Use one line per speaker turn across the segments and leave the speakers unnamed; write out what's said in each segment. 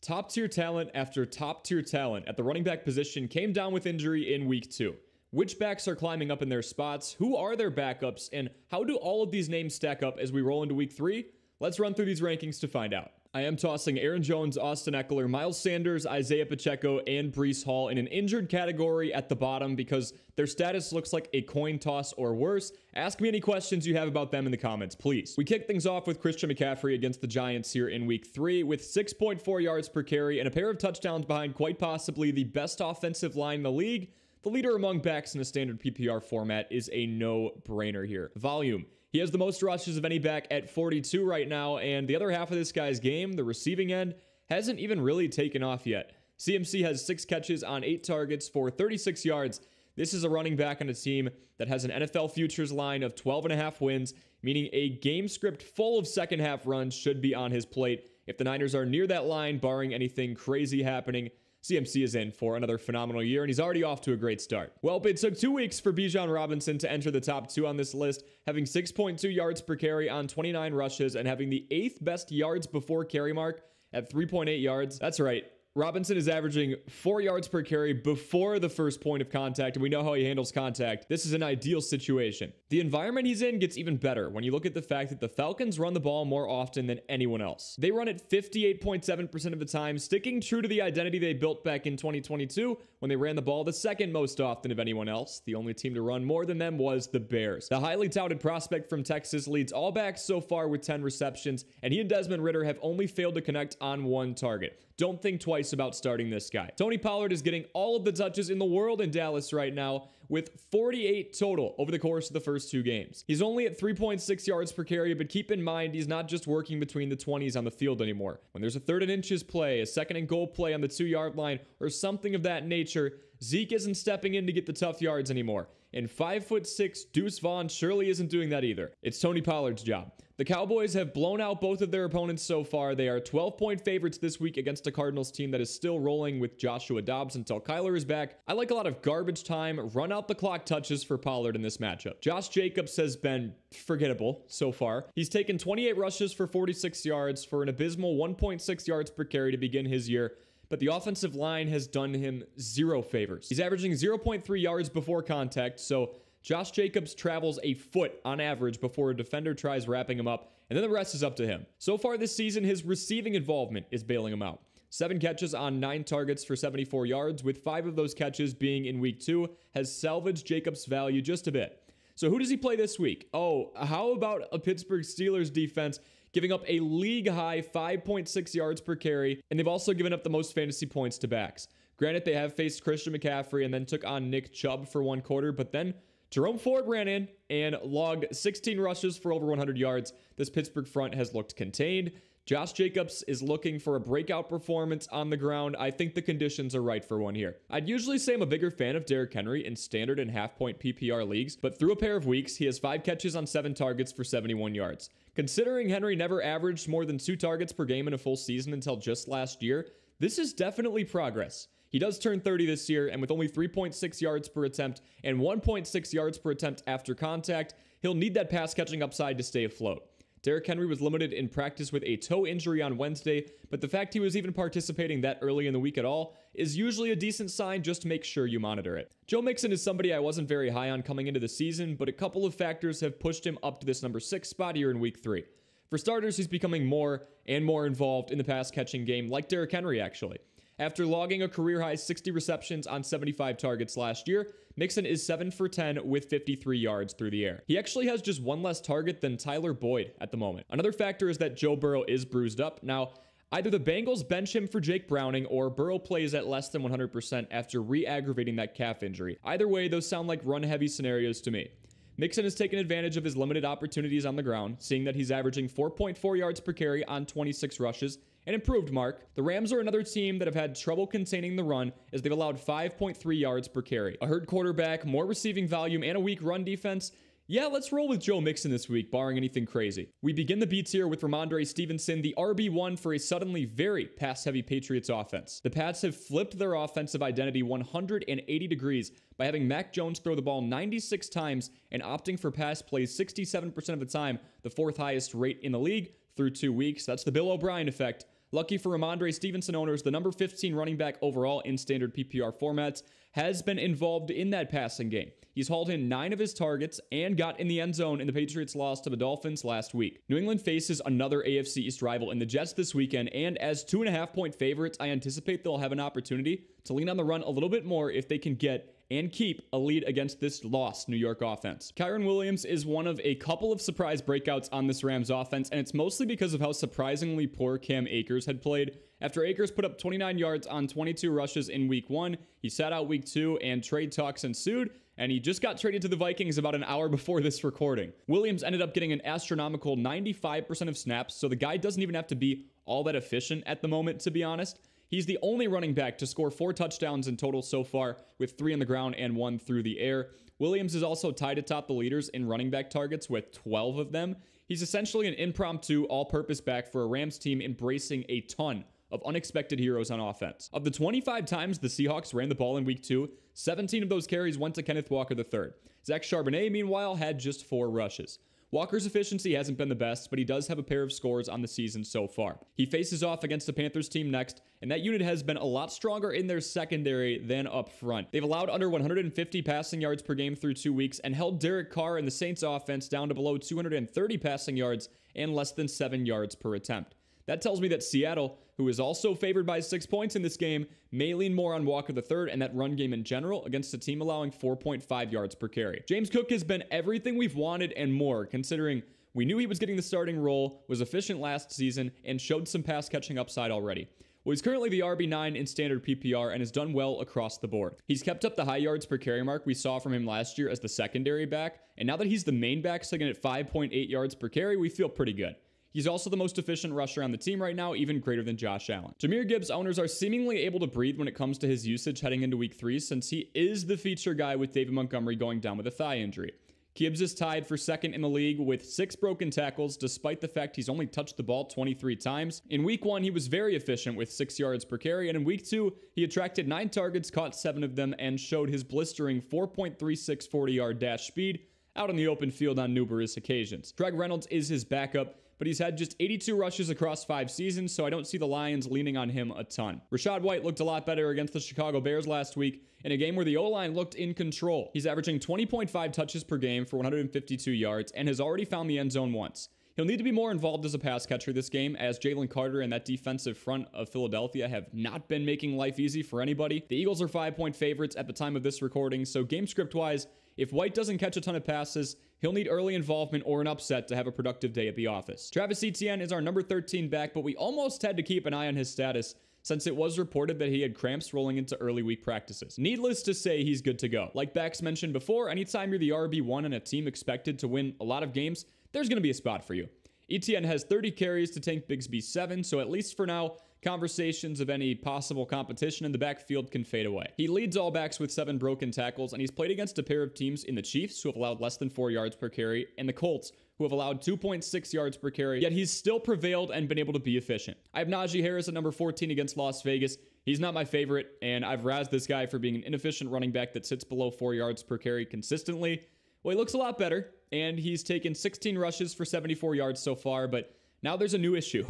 Top tier talent after top tier talent at the running back position came down with injury in week 2. Which backs are climbing up in their spots? Who are their backups? And how do all of these names stack up as we roll into week 3? Let's run through these rankings to find out. I am tossing Aaron Jones, Austin Ekeler, Miles Sanders, Isaiah Pacheco, and Breece Hall in an injured category at the bottom because their status looks like a coin toss or worse. Ask me any questions you have about them in the comments, please. We kick things off with Christian McCaffrey against the Giants here in week 3 with 6.4 yards per carry and a pair of touchdowns behind quite possibly the best offensive line in the league. The leader among backs in a standard PPR format is a no-brainer here. Volume. He has the most rushes of any back at 42 right now, and the other half of this guy's game, the receiving end, hasn't even really taken off yet. CMC has 6 catches on 8 targets for 36 yards. This is a running back on a team that has an NFL futures line of 12.5 wins, meaning a game script full of second half runs should be on his plate. If the Niners are near that line, barring anything crazy happening, CMC is in for another phenomenal year, and he's already off to a great start. Well, it took 2 weeks for Bijan Robinson to enter the top 2 on this list, having 6.2 yards per carry on 29 rushes and having the 8th best yards before carry mark at 3.8 yards. That's right. Robinson is averaging 4 yards per carry before the first point of contact, and we know how he handles contact. This is an ideal situation. The environment he's in gets even better when you look at the fact that the Falcons run the ball more often than anyone else. They run it 58.7% of the time, sticking true to the identity they built back in 2022 when they ran the ball the second most often of anyone else. The only team to run more than them was the Bears. The highly touted prospect from Texas leads all backs so far with 10 receptions, and he and Desmond Ridder have only failed to connect on 1 target. Don't think twice about starting this guy. Tony Pollard is getting all of the touches in the world in Dallas right now with 48 total over the course of the first 2 games. He's only at 3.6 yards per carry, but keep in mind he's not just working between the 20s on the field anymore. When there's a 3rd and inches play, a 2nd and goal play on the 2-yard line, or something of that nature, Zeke isn't stepping in to get the tough yards anymore. And 5'6" Deuce Vaughn surely isn't doing that either. It's Tony Pollard's job. The Cowboys have blown out both of their opponents so far. They are 12-point favorites this week against a Cardinals team that is still rolling with Joshua Dobbs until Kyler is back. I like a lot of garbage time, run out the clock touches for Pollard in this matchup. Josh Jacobs has been forgettable so far. He's taken 28 rushes for 46 yards for an abysmal 1.6 yards per carry to begin his year, but the offensive line has done him 0 favors. He's averaging 0.3 yards before contact, so Josh Jacobs travels a foot on average before a defender tries wrapping him up, and then the rest is up to him. So far this season, his receiving involvement is bailing him out. 7 catches on 9 targets for 74 yards, with 5 of those catches being in week 2, has salvaged Jacobs' value just a bit. So who does he play this week? Oh, how about a Pittsburgh Steelers defense giving up a league-high 5.6 yards per carry, and they've also given up the most fantasy points to backs. Granted, they have faced Christian McCaffrey and then took on Nick Chubb for 1 quarter, but then Jerome Ford ran in and logged 16 rushes for over 100 yards. This Pittsburgh front has looked contained. Josh Jacobs is looking for a breakout performance on the ground. I think the conditions are right for one here. I'd usually say I'm a bigger fan of Derrick Henry in standard and half-point PPR leagues, but through a pair of weeks, he has 5 catches on 7 targets for 71 yards. Considering Henry never averaged more than 2 targets per game in a full season until just last year, this is definitely progress. He does turn 30 this year, and with only 3.6 yards per attempt and 1.6 yards per attempt after contact, he'll need that pass-catching upside to stay afloat. Derrick Henry was limited in practice with a toe injury on Wednesday, but the fact he was even participating that early in the week at all is usually a decent sign. Just make sure you monitor it. Joe Mixon is somebody I wasn't very high on coming into the season, but a couple of factors have pushed him up to this number 6 spot here in week 3. For starters, he's becoming more and more involved in the pass-catching game, like Derrick Henry actually. After logging a career-high 60 receptions on 75 targets last year, Mixon is 7 for 10 with 53 yards through the air. He actually has just 1 less target than Tyler Boyd at the moment. Another factor is that Joe Burrow is bruised up. Now, either the Bengals bench him for Jake Browning or Burrow plays at less than 100% after re-aggravating that calf injury. Either way, those sound like run-heavy scenarios to me. Mixon has taken advantage of his limited opportunities on the ground, seeing that he's averaging 4.4 yards per carry on 26 rushes, an improved mark. The Rams are another team that have had trouble containing the run as they've allowed 5.3 yards per carry. A hurt quarterback, more receiving volume, and a weak run defense. Yeah, let's roll with Joe Mixon this week, barring anything crazy. We begin the beats here with Ramondre Stevenson, the RB1 for a suddenly very pass-heavy Patriots offense. The Pats have flipped their offensive identity 180 degrees by having Mac Jones throw the ball 96 times and opting for pass plays 67% of the time, the 4th highest rate in the league through 2 weeks. That's the Bill O'Brien effect. Lucky for Ramondre Stevenson owners, the number 15 running back overall in standard PPR formats has been involved in that passing game. He's hauled in 9 of his targets and got in the end zone in the Patriots' loss to the Dolphins last week. New England faces another AFC East rival in the Jets this weekend, and as 2.5-point favorites, I anticipate they'll have an opportunity to lean on the run a little bit more if they can get and keep a lead against this lost New York offense. Kyren Williams is one of a couple of surprise breakouts on this Rams offense, and it's mostly because of how surprisingly poor Cam Akers had played. After Akers put up 29 yards on 22 rushes in week 1, he sat out week 2, and trade talks ensued, and he just got traded to the Vikings about an hour before this recording. Williams ended up getting an astronomical 95% of snaps, so the guy doesn't even have to be all that efficient at the moment, to be honest. He's the only running back to score 4 touchdowns in total so far, with 3 on the ground and 1 through the air. Williams is also tied atop the leaders in running back targets with 12 of them. He's essentially an impromptu all-purpose back for a Rams team embracing a ton of unexpected heroes on offense. Of the 25 times the Seahawks ran the ball in week 2, 17 of those carries went to Kenneth Walker III. Zach Charbonnet, meanwhile, had just 4 rushes. Walker's efficiency hasn't been the best, but he does have a pair of scores on the season so far. He faces off against the Panthers team next, and that unit has been a lot stronger in their secondary than up front. They've allowed under 150 passing yards per game through 2 weeks and held Derek Carr and the Saints offense down to below 230 passing yards and less than 7 yards per attempt. That tells me that Seattle, who is also favored by 6 points in this game, may lean more on Walker III and that run game in general against a team allowing 4.5 yards per carry. James Cook has been everything we've wanted and more, considering we knew he was getting the starting role, was efficient last season, and showed some pass catching upside already. Well, he's currently the RB9 in standard PPR and has done well across the board. He's kept up the high yards per carry mark we saw from him last year as the secondary back, and now that he's the main back sitting at 5.8 yards per carry, we feel pretty good. He's also the most efficient rusher on the team right now, even greater than Josh Allen. Jahmyr Gibbs owners are seemingly able to breathe when it comes to his usage heading into week 3, since he is the feature guy with David Montgomery going down with a thigh injury. Gibbs is tied for second in the league with 6 broken tackles, despite the fact he's only touched the ball 23 times. In week 1, he was very efficient with 6 yards per carry, and in week 2, he attracted 9 targets, caught 7 of them, and showed his blistering 4.36 40-yard dash speed out on the open field on numerous occasions. Greg Reynolds is his backup, but he's had just 82 rushes across 5 seasons, so I don't see the Lions leaning on him a ton. Rachaad White looked a lot better against the Chicago Bears last week in a game where the O-line looked in control. He's averaging 20.5 touches per game for 152 yards and has already found the end zone once. He'll need to be more involved as a pass catcher this game, as Jalen Carter and that defensive front of Philadelphia have not been making life easy for anybody. The Eagles are 5-point favorites at the time of this recording, so game script-wise, if White doesn't catch a ton of passes, he'll need early involvement or an upset to have a productive day at the office. Travis Etienne is our number 13 back, but we almost had to keep an eye on his status since it was reported that he had cramps rolling into early week practices. Needless to say, he's good to go. Like Bax mentioned before, anytime you're the RB1 on a team expected to win a lot of games, there's going to be a spot for you. Etienne has 30 carries to Tank Bigsby's 7, so at least for now, conversations of any possible competition in the backfield can fade away. He leads all backs with 7 broken tackles, and he's played against a pair of teams in the Chiefs, who have allowed less than 4 yards per carry, and the Colts, who have allowed 2.6 yards per carry, yet he's still prevailed and been able to be efficient. I have Najee Harris at number 14 against Las Vegas. He's not my favorite, and I've razzed this guy for being an inefficient running back that sits below 4 yards per carry consistently. Well, he looks a lot better, and he's taken 16 rushes for 74 yards so far, but now there's a new issue.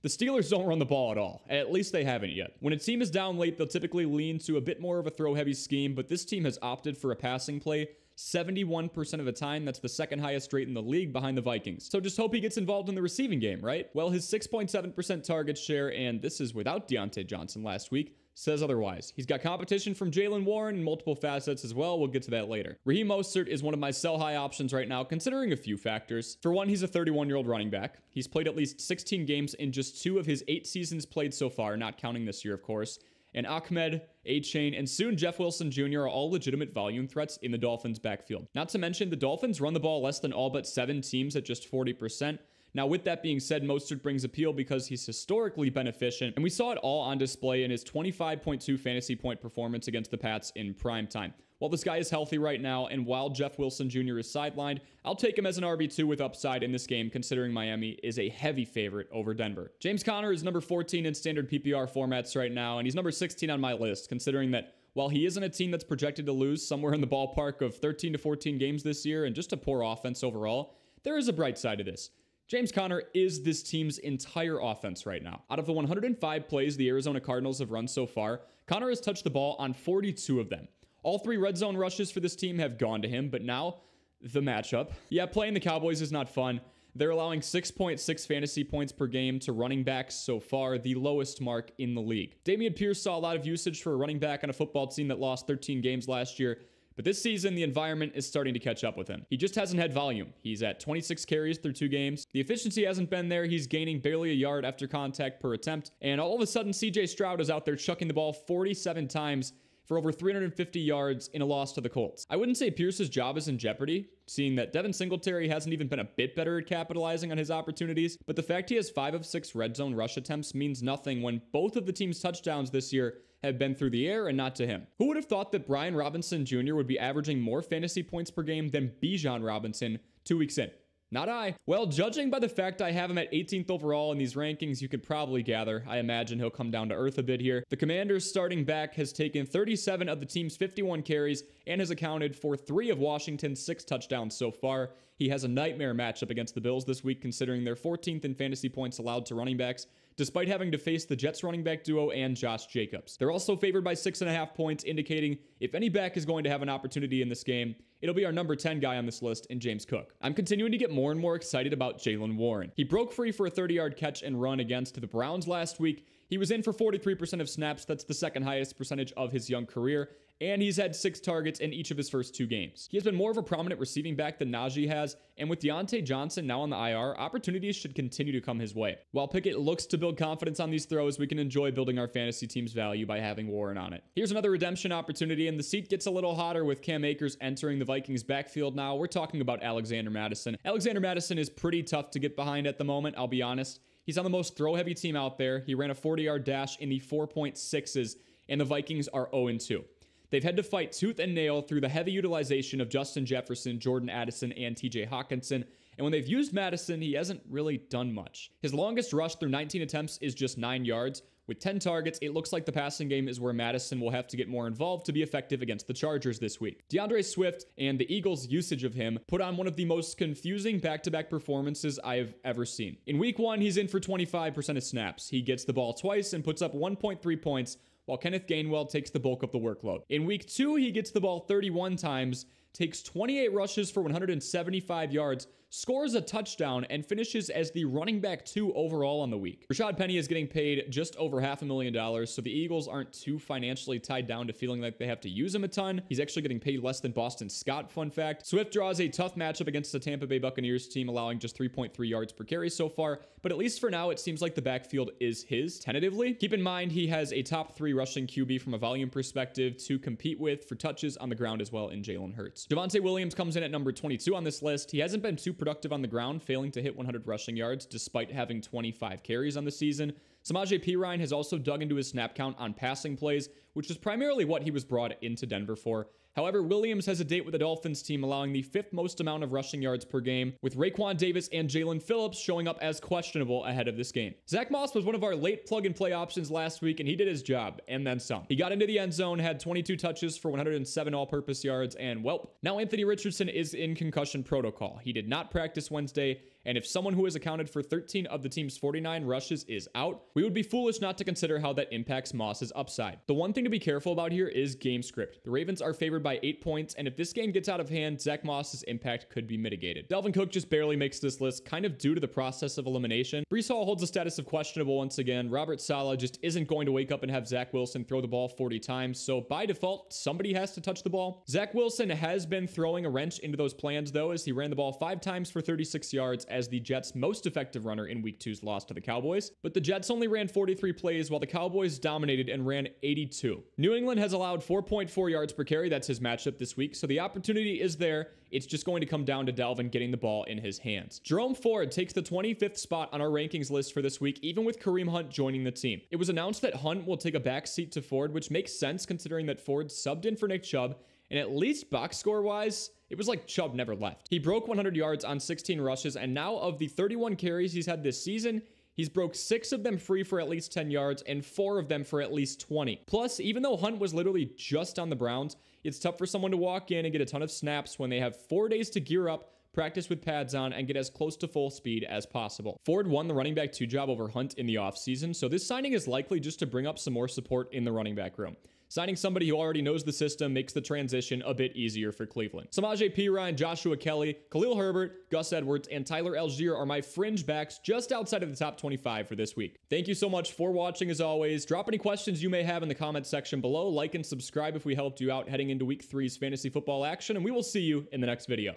The Steelers don't run the ball at all. At least they haven't yet. When a team is down late, they'll typically lean to a bit more of a throw-heavy scheme, but this team has opted for a passing play 71% of the time. That's the second highest rate in the league behind the Vikings. So just hope he gets involved in the receiving game, right? Well, his 6.7% target share, and this is without Deontay Johnson last week, says otherwise. He's got competition from Jaylen Warren in multiple facets as well. We'll get to that later. Raheem Mostert is one of my sell-high options right now, considering a few factors. For one, he's a 31-year-old running back. He's played at least 16 games in just 2 of his 8 seasons played so far, not counting this year, of course. And Ahmed, A-Chain, and soon Jeff Wilson Jr. are all legitimate volume threats in the Dolphins' backfield. Not to mention, the Dolphins run the ball less than all but 7 teams at just 40%. Now, with that being said, Mostert brings appeal because he's historically been efficient, and we saw it all on display in his 25.2 fantasy point performance against the Pats in prime time. While this guy is healthy right now, and while Jeff Wilson Jr. is sidelined, I'll take him as an RB2 with upside in this game, considering Miami is a heavy favorite over Denver. James Conner is number 14 in standard PPR formats right now, and he's number 16 on my list, considering that while he isn't a team that's projected to lose somewhere in the ballpark of 13 to 14 games this year and just a poor offense overall, there is a bright side to this. James Conner is this team's entire offense right now. Out of the 105 plays the Arizona Cardinals have run so far, Conner has touched the ball on 42 of them. All 3 red zone rushes for this team have gone to him, but now the matchup. Yeah, playing the Cowboys is not fun. They're allowing 6.6 fantasy points per game to running backs so far, the lowest mark in the league. Dameon Pierce saw a lot of usage for a running back on a football team that lost 13 games last year, but this season, the environment is starting to catch up with him. He just hasn't had volume. He's at 26 carries through 2 games. The efficiency hasn't been there. He's gaining barely a yard after contact per attempt. And all of a sudden, CJ Stroud is out there chucking the ball 47 times for over 350 yards in a loss to the Colts. I wouldn't say Pierce's job is in jeopardy, seeing that Devin Singletary hasn't even been a bit better at capitalizing on his opportunities, but the fact he has 5 of 6 red zone rush attempts means nothing when both of the team's touchdowns this year have been through the air and not to him. Who would have thought that Brian Robinson Jr. would be averaging more fantasy points per game than Bijan Robinson 2 weeks in? Not I. Well, judging by the fact I have him at 18th overall in these rankings, you could probably gather. I imagine he'll come down to earth a bit here. The Commanders' starting back has taken 37 of the team's 51 carries and has accounted for 3 of Washington's 6 touchdowns so far. He has a nightmare matchup against the Bills this week, considering they're 14th in fantasy points allowed to running backs, despite having to face the Jets running back duo and Josh Jacobs. They're also favored by 6.5 points, indicating if any back is going to have an opportunity in this game, it'll be our number 10 guy on this list in James Cook. I'm continuing to get more and more excited about Jaylen Warren. He broke free for a 30-yard catch and run against the Browns last week. He was in for 43% of snaps. That's the second highest percentage of his young career. And he's had 6 targets in each of his first 2 games. He has been more of a prominent receiving back than Najee has, and with Deontay Johnson now on the IR, opportunities should continue to come his way. While Pickett looks to build confidence on these throws, we can enjoy building our fantasy team's value by having Warren on it. Here's another redemption opportunity, and the seat gets a little hotter with Cam Akers entering the Vikings backfield now. We're talking about Alexander Mattison. Alexander Mattison is pretty tough to get behind at the moment, I'll be honest. He's on the most throw-heavy team out there. He ran a 40-yard dash in the 4.6s, and the Vikings are 0-2. They've had to fight tooth and nail through the heavy utilization of Justin Jefferson, Jordan Addison, and TJ Hawkinson. And when they've used Mattison, he hasn't really done much. His longest rush through 19 attempts is just 9 yards. With 10 targets, it looks like the passing game is where Mattison will have to get more involved to be effective against the Chargers this week. DeAndre Swift and the Eagles' usage of him put on one of the most confusing back-to-back performances I have ever seen. In week 1, he's in for 25% of snaps. He gets the ball twice and puts up 1.3 points, while Kenneth Gainwell takes the bulk of the workload. In week 2, he gets the ball 31 times, takes 28 rushes for 175 yards, scores a touchdown, and finishes as the running back 2 overall on the week. Rashad Penny is getting paid just over $500,000, so the Eagles aren't too financially tied down to feeling like they have to use him a ton. He's actually getting paid less than Boston Scott, fun fact. Swift draws a tough matchup against the Tampa Bay Buccaneers team, allowing just 3.3 yards per carry so far, but at least for now, it seems like the backfield is his, tentatively. Keep in mind, he has a top 3 rushing QB from a volume perspective to compete with for touches on the ground as well in Jalen Hurts. Javonte Williams comes in at number 22 on this list. He hasn't been too productive on the ground, failing to hit 100 rushing yards despite having 25 carries on the season. Samaje Perine has also dug into his snap count on passing plays, which is primarily what he was brought into Denver for. However, Williams has a date with the Dolphins team, allowing the 5th most amount of rushing yards per game, with Raekwon Davis and Jalen Phillips showing up as questionable ahead of this game. Zach Moss was one of our late plug-and-play options last week, and he did his job, and then some. He got into the end zone, had 22 touches for 107 all-purpose yards, and welp. Now Anthony Richardson is in concussion protocol. He did not practice Wednesday, and if someone who has accounted for 13 of the team's 49 rushes is out, we would be foolish not to consider how that impacts Moss's upside. The one thing to be careful about here is game script. The Ravens are favored by 8 points, and if this game gets out of hand, Zach Moss's impact could be mitigated. Dalvin Cook just barely makes this list, kind of due to the process of elimination. Breece Hall holds the status of questionable once again. Robert Saleh just isn't going to wake up and have Zach Wilson throw the ball 40 times, so by default, somebody has to touch the ball. Zach Wilson has been throwing a wrench into those plans, though, as he ran the ball 5 times for 36 yards as the Jets' most effective runner in Week 2's loss to the Cowboys. But the Jets only ran 43 plays, while the Cowboys dominated and ran 82. New England has allowed 4.4 yards per carry. That's his matchup this week, so the opportunity is there. It's just going to come down to Dalvin getting the ball in his hands. Jerome Ford takes the 25th spot on our rankings list for this week, even with Kareem Hunt joining the team. It was announced that Hunt will take a back seat to Ford, which makes sense considering that Ford subbed in for Nick Chubb, and at least box score wise, it was like Chubb never left. He broke 100 yards on 16 rushes, and now of the 31 carries he's had this season, he's broke 6 of them free for at least 10 yards and 4 of them for at least 20. Plus, even though Hunt was literally just on the Browns, it's tough for someone to walk in and get a ton of snaps when they have 4 days to gear up, practice with pads on, and get as close to full speed as possible. Ford won the running back 2 job over Hunt in the offseason, so this signing is likely just to bring up some more support in the running back room. Signing somebody who already knows the system makes the transition a bit easier for Cleveland. Samaje Perine, Joshua Kelly, Khalil Herbert, Gus Edwards, and Tyler Algier are my fringe backs just outside of the top 25 for this week. Thank you so much for watching as always. Drop any questions you may have in the comments section below. Like and subscribe if we helped you out heading into week 3's fantasy football action, and we will see you in the next video.